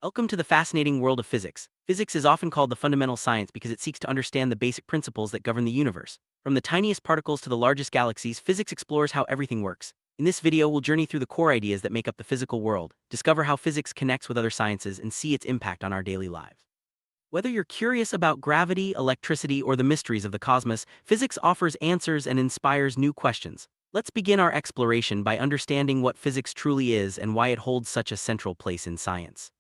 Welcome to the fascinating world of physics. Physics is often called the fundamental science because it seeks to understand the basic principles that govern the universe. From the tiniest particles to the largest galaxies, physics explores how everything works. In this video, we'll journey through the core ideas that make up the physical world, discover how physics connects with other sciences, and see its impact on our daily lives. Whether you're curious about gravity, electricity, or the mysteries of the cosmos, physics offers answers and inspires new questions. Let's begin our exploration by understanding what physics truly is and why it holds such a central place in science.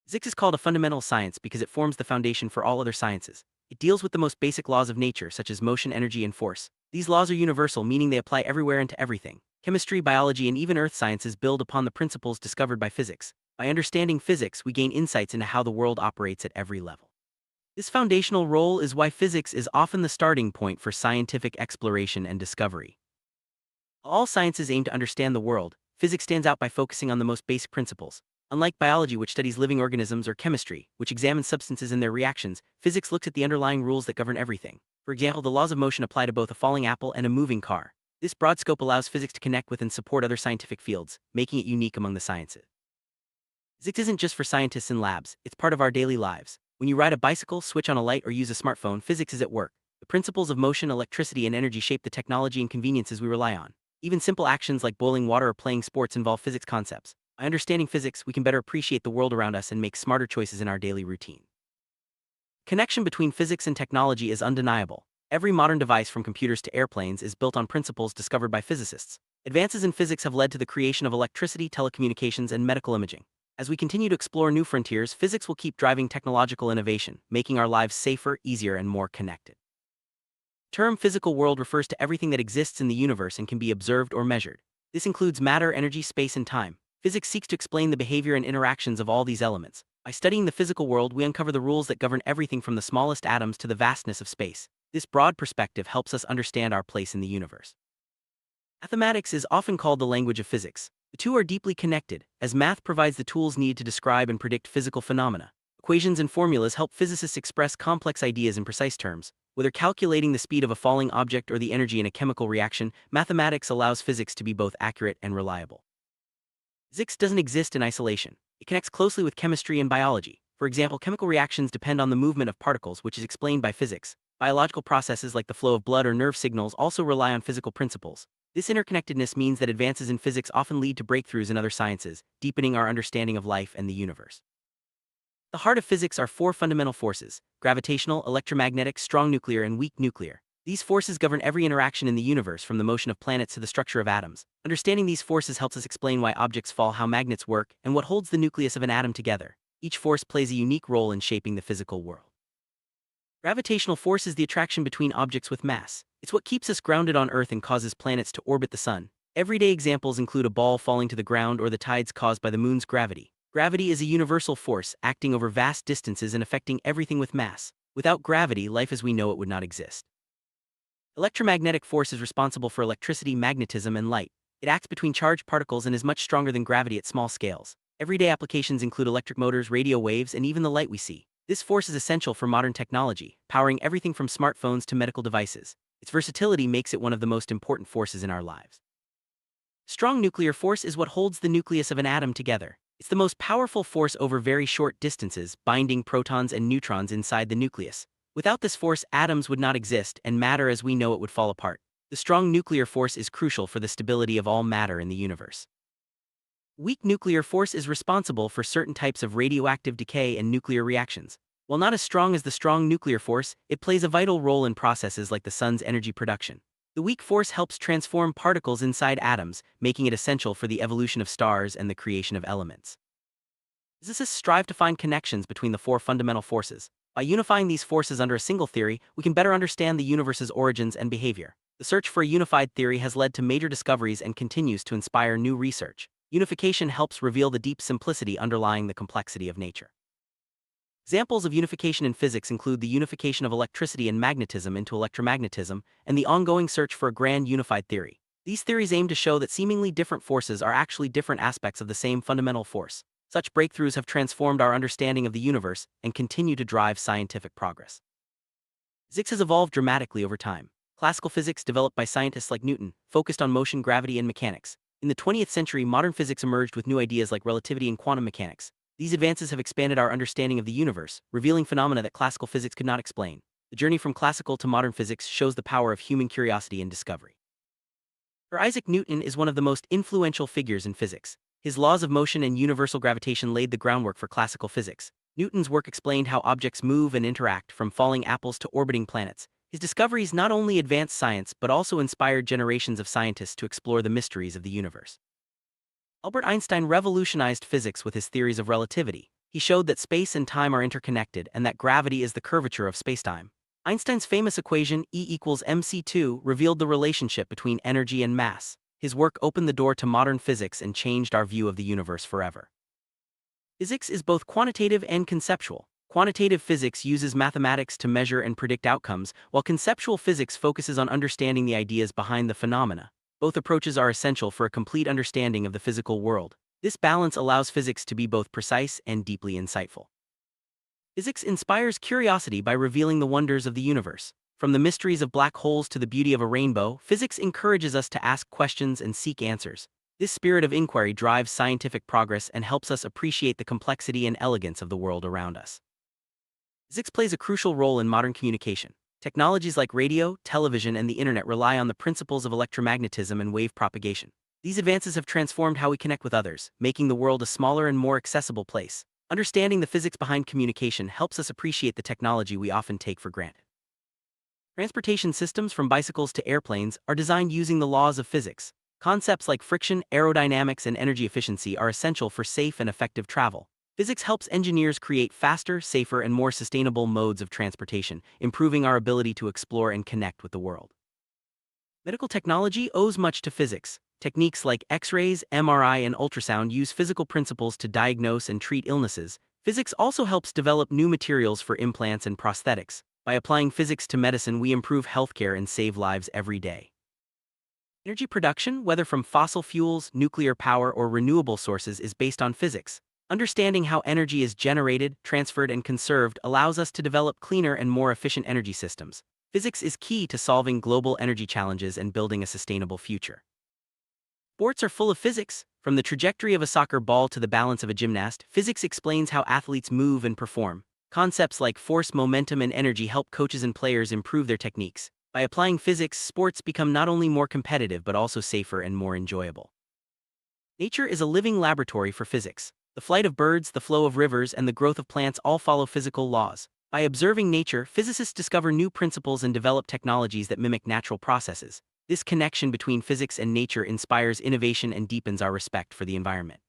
Physics is called a fundamental science because it forms the foundation for all other sciences. It deals with the most basic laws of nature, such as motion, energy, and force. These laws are universal, meaning they apply everywhere and to everything. Chemistry, biology, and even earth sciences build upon the principles discovered by physics. By understanding physics, we gain insights into how the world operates at every level. This foundational role is why physics is often the starting point for scientific exploration and discovery. All sciences aim to understand the world. Physics stands out by focusing on the most basic principles. Unlike biology, which studies living organisms, or chemistry, which examines substances and their reactions, physics looks at the underlying rules that govern everything. For example, the laws of motion apply to both a falling apple and a moving car. This broad scope allows physics to connect with and support other scientific fields, making it unique among the sciences. Physics isn't just for scientists in labs, it's part of our daily lives. When you ride a bicycle, switch on a light, or use a smartphone, physics is at work. The principles of motion, electricity, and energy shape the technology and conveniences we rely on. Even simple actions like boiling water or playing sports involve physics concepts. By understanding physics, we can better appreciate the world around us and make smarter choices in our daily routine. Connection between physics and technology is undeniable. Every modern device, from computers to airplanes, is built on principles discovered by physicists. Advances in physics have led to the creation of electricity, telecommunications, and medical imaging. As we continue to explore new frontiers, physics will keep driving technological innovation, making our lives safer, easier, and more connected. The term physical world refers to everything that exists in the universe and can be observed or measured. This includes matter, energy, space, and time. Physics seeks to explain the behavior and interactions of all these elements. By studying the physical world, we uncover the rules that govern everything from the smallest atoms to the vastness of space. This broad perspective helps us understand our place in the universe. Mathematics is often called the language of physics. The two are deeply connected, as math provides the tools needed to describe and predict physical phenomena. Equations and formulas help physicists express complex ideas in precise terms. Whether calculating the speed of a falling object or the energy in a chemical reaction, mathematics allows physics to be both accurate and reliable. Physics doesn't exist in isolation. It connects closely with chemistry and biology. For example, chemical reactions depend on the movement of particles, which is explained by physics. Biological processes like the flow of blood or nerve signals also rely on physical principles. This interconnectedness means that advances in physics often lead to breakthroughs in other sciences, deepening our understanding of life and the universe. The heart of physics are four fundamental forces: gravitational, electromagnetic, strong nuclear, and weak nuclear. These forces govern every interaction in the universe, from the motion of planets to the structure of atoms. Understanding these forces helps us explain why objects fall, how magnets work, and what holds the nucleus of an atom together. Each force plays a unique role in shaping the physical world. Gravitational force is the attraction between objects with mass. It's what keeps us grounded on Earth and causes planets to orbit the sun. Everyday examples include a ball falling to the ground or the tides caused by the moon's gravity. Gravity is a universal force, acting over vast distances and affecting everything with mass. Without gravity, life as we know it would not exist. Electromagnetic force is responsible for electricity, magnetism, and light. It acts between charged particles and is much stronger than gravity at small scales. Everyday applications include electric motors, radio waves, and even the light we see. This force is essential for modern technology, powering everything from smartphones to medical devices. Its versatility makes it one of the most important forces in our lives. Strong nuclear force is what holds the nucleus of an atom together. It's the most powerful force over very short distances, binding protons and neutrons inside the nucleus. Without this force, atoms would not exist, and matter as we know it would fall apart. The strong nuclear force is crucial for the stability of all matter in the universe. Weak nuclear force is responsible for certain types of radioactive decay and nuclear reactions. While not as strong as the strong nuclear force, it plays a vital role in processes like the sun's energy production. The weak force helps transform particles inside atoms, making it essential for the evolution of stars and the creation of elements. Physicists strive to find connections between the four fundamental forces. By unifying these forces under a single theory, we can better understand the universe's origins and behavior. The search for a unified theory has led to major discoveries and continues to inspire new research. Unification helps reveal the deep simplicity underlying the complexity of nature. Examples of unification in physics include the unification of electricity and magnetism into electromagnetism, and the ongoing search for a grand unified theory. These theories aim to show that seemingly different forces are actually different aspects of the same fundamental force. Such breakthroughs have transformed our understanding of the universe and continue to drive scientific progress. Physics has evolved dramatically over time. Classical physics, developed by scientists like Newton, focused on motion, gravity, and mechanics. In the 20th century, modern physics emerged with new ideas like relativity and quantum mechanics. These advances have expanded our understanding of the universe, revealing phenomena that classical physics could not explain. The journey from classical to modern physics shows the power of human curiosity and discovery. Sir Isaac Newton is one of the most influential figures in physics. His laws of motion and universal gravitation laid the groundwork for classical physics. Newton's work explained how objects move and interact, from falling apples to orbiting planets. His discoveries not only advanced science but also inspired generations of scientists to explore the mysteries of the universe. Albert Einstein revolutionized physics with his theories of relativity. He showed that space and time are interconnected and that gravity is the curvature of spacetime. Einstein's famous equation E equals mc2 revealed the relationship between energy and mass. His work opened the door to modern physics and changed our view of the universe forever. Physics is both quantitative and conceptual. Quantitative physics uses mathematics to measure and predict outcomes, while conceptual physics focuses on understanding the ideas behind the phenomena. Both approaches are essential for a complete understanding of the physical world. This balance allows physics to be both precise and deeply insightful. Physics inspires curiosity by revealing the wonders of the universe. From the mysteries of black holes to the beauty of a rainbow, physics encourages us to ask questions and seek answers. This spirit of inquiry drives scientific progress and helps us appreciate the complexity and elegance of the world around us. Physics plays a crucial role in modern communication. Technologies like radio, television, and the internet rely on the principles of electromagnetism and wave propagation. These advances have transformed how we connect with others, making the world a smaller and more accessible place. Understanding the physics behind communication helps us appreciate the technology we often take for granted. Transportation systems, from bicycles to airplanes, are designed using the laws of physics. Concepts like friction, aerodynamics, and energy efficiency are essential for safe and effective travel. Physics helps engineers create faster, safer, and more sustainable modes of transportation, improving our ability to explore and connect with the world. Medical technology owes much to physics. Techniques like X-rays, MRI, and ultrasound use physical principles to diagnose and treat illnesses. Physics also helps develop new materials for implants and prosthetics. By applying physics to medicine, we improve healthcare and save lives every day. Energy production, whether from fossil fuels, nuclear power, or renewable sources, is based on physics. Understanding how energy is generated, transferred, and conserved allows us to develop cleaner and more efficient energy systems. Physics is key to solving global energy challenges and building a sustainable future. Sports are full of physics. From the trajectory of a soccer ball to the balance of a gymnast, physics explains how athletes move and perform. Concepts like force, momentum, and energy help coaches and players improve their techniques. By applying physics, sports become not only more competitive but also safer and more enjoyable. Nature is a living laboratory for physics. The flight of birds, the flow of rivers, and the growth of plants all follow physical laws. By observing nature, physicists discover new principles and develop technologies that mimic natural processes. This connection between physics and nature inspires innovation and deepens our respect for the environment.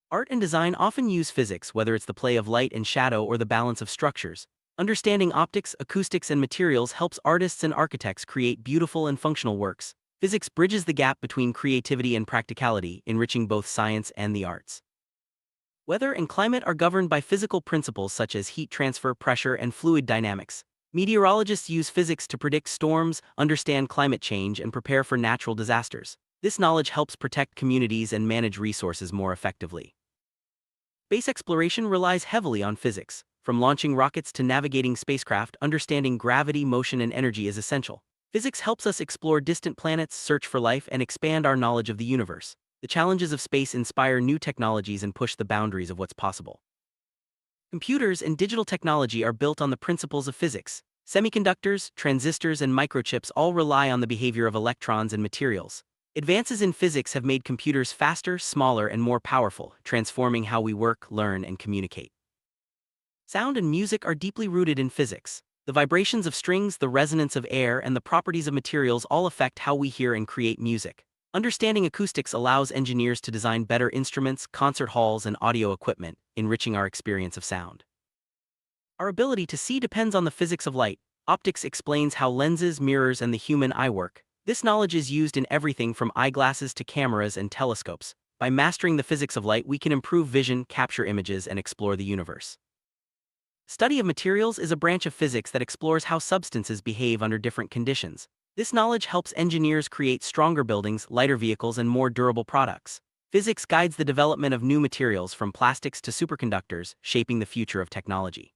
Art and design often use physics, whether it's the play of light and shadow or the balance of structures. Understanding optics, acoustics, and materials helps artists and architects create beautiful and functional works. Physics bridges the gap between creativity and practicality, enriching both science and the arts. Weather and climate are governed by physical principles such as heat transfer, pressure, and fluid dynamics. Meteorologists use physics to predict storms, understand climate change, and prepare for natural disasters. This knowledge helps protect communities and manage resources more effectively. Space exploration relies heavily on physics. From launching rockets to navigating spacecraft, understanding gravity, motion, and energy is essential. Physics helps us explore distant planets, search for life, and expand our knowledge of the universe. The challenges of space inspire new technologies and push the boundaries of what's possible. Computers and digital technology are built on the principles of physics. Semiconductors, transistors, and microchips all rely on the behavior of electrons and materials. Advances in physics have made computers faster, smaller, and more powerful, transforming how we work, learn, and communicate. Sound and music are deeply rooted in physics. The vibrations of strings, the resonance of air, and the properties of materials all affect how we hear and create music. Understanding acoustics allows engineers to design better instruments, concert halls, and audio equipment, enriching our experience of sound. Our ability to see depends on the physics of light. Optics explains how lenses, mirrors, and the human eye work. This knowledge is used in everything from eyeglasses to cameras and telescopes. By mastering the physics of light, we can improve vision, capture images, and explore the universe. Study of materials is a branch of physics that explores how substances behave under different conditions. This knowledge helps engineers create stronger buildings, lighter vehicles, and more durable products. Physics guides the development of new materials from plastics to superconductors, shaping the future of technology.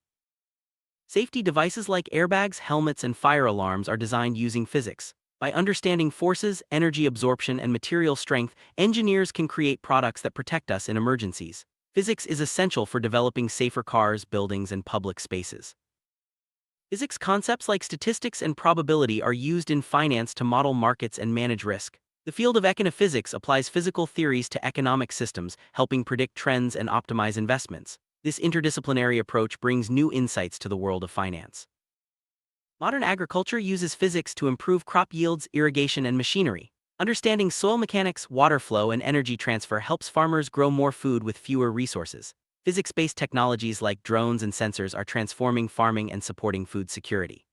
Safety devices like airbags, helmets, and fire alarms are designed using physics. By understanding forces, energy absorption, and material strength, engineers can create products that protect us in emergencies. Physics is essential for developing safer cars, buildings, and public spaces. Physics concepts like statistics and probability are used in finance to model markets and manage risk. The field of econophysics applies physical theories to economic systems, helping predict trends and optimize investments. This interdisciplinary approach brings new insights to the world of finance. Modern agriculture uses physics to improve crop yields, irrigation, and machinery. Understanding soil mechanics, water flow, and energy transfer helps farmers grow more food with fewer resources. Physics-based technologies like drones and sensors are transforming farming and supporting food security.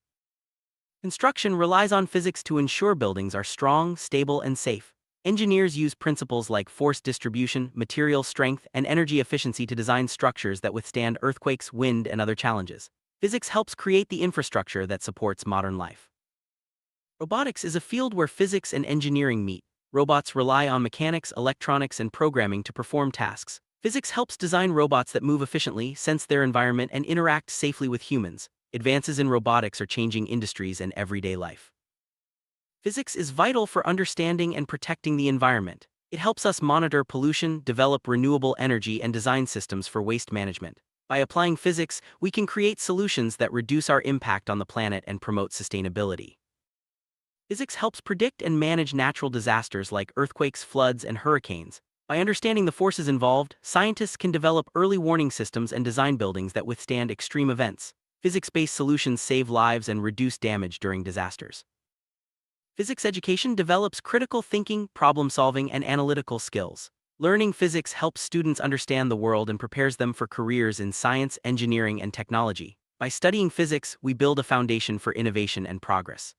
Construction relies on physics to ensure buildings are strong, stable, and safe. Engineers use principles like force distribution, material strength, and energy efficiency to design structures that withstand earthquakes, wind, and other challenges. Physics helps create the infrastructure that supports modern life. Robotics is a field where physics and engineering meet. Robots rely on mechanics, electronics, and programming to perform tasks. Physics helps design robots that move efficiently, sense their environment, and interact safely with humans. Advances in robotics are changing industries and everyday life. Physics is vital for understanding and protecting the environment. It helps us monitor pollution, develop renewable energy, and design systems for waste management. By applying physics, we can create solutions that reduce our impact on the planet and promote sustainability. Physics helps predict and manage natural disasters like earthquakes, floods, and hurricanes. By understanding the forces involved, scientists can develop early warning systems and design buildings that withstand extreme events. Physics-based solutions save lives and reduce damage during disasters. Physics education develops critical thinking, problem-solving, and analytical skills. Learning physics helps students understand the world and prepares them for careers in science, engineering, and technology. By studying physics, we build a foundation for innovation and progress.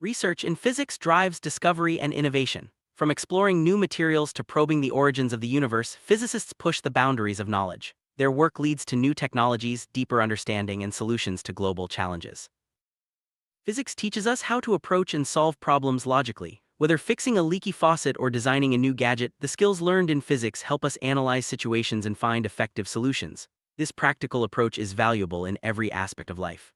Research in physics drives discovery and innovation. From exploring new materials to probing the origins of the universe, physicists push the boundaries of knowledge. Their work leads to new technologies, deeper understanding, and solutions to global challenges. Physics teaches us how to approach and solve problems logically. Whether fixing a leaky faucet or designing a new gadget, the skills learned in physics help us analyze situations and find effective solutions. This practical approach is valuable in every aspect of life.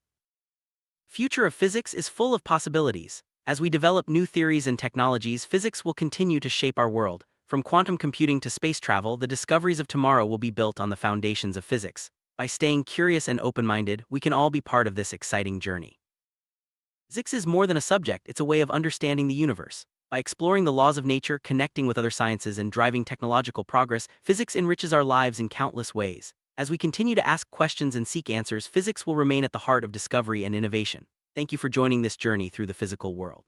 Future of physics is full of possibilities. As we develop new theories and technologies, physics will continue to shape our world. From quantum computing to space travel, the discoveries of tomorrow will be built on the foundations of physics. By staying curious and open-minded, we can all be part of this exciting journey. Physics is more than a subject, it's a way of understanding the universe. By exploring the laws of nature, connecting with other sciences, and driving technological progress, physics enriches our lives in countless ways. As we continue to ask questions and seek answers, physics will remain at the heart of discovery and innovation. Thank you for joining this journey through the physical world.